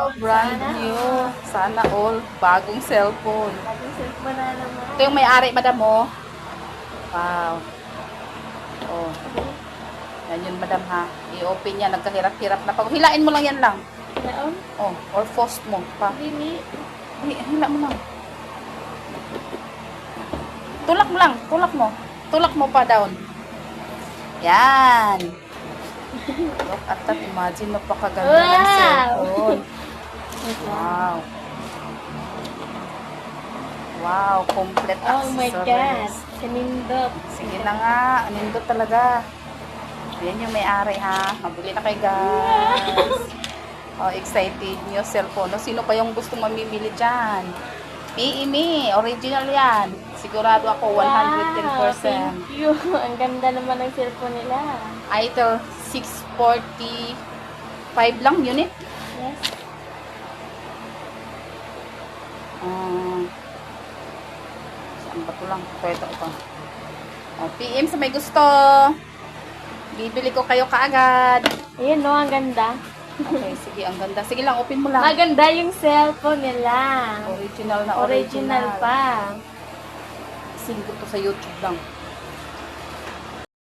Wow, brand new. Sana all. Bagong cellphone. Bagong cellphone na naman. Ito yung may-ari, madam, mo. Wow. Oh. Yan yun, madam, ha. I-open yan. Nagkahirap-hirap na. Pag hilain mo lang yan lang. Naon? Oh, or post mo. Pa. Dili. Hila mo lang. Tulak mo lang. Tulak mo. Tulak mo pa down. Yan. Look at that. Imagine, napakaganda ng Wow! cellphone. Wow. Wow, complete Oh my God. accessories. Kanindot. Sige na nga, anindot talaga. Yan yung may-ari, ha. Mabili na kayo, guys. Oh, excited new cellphone. No, sino pa yung gusto mamimili dyan? Me, original yan. Sigurado ako 110%. Wow, thank you. Ang ganda naman ng cellphone nila. Itel 645 lang unit. Yes. Saan ba ito lang? Ito. Oh, PM sa may gusto. Bibili ko kayo kaagad. Ayun, no, ang ganda. Okay, sige, ang ganda. Sige lang, open mo lang. Maganda yung cellphone nila. Original na Original pa. Singgo to sa YouTube lang.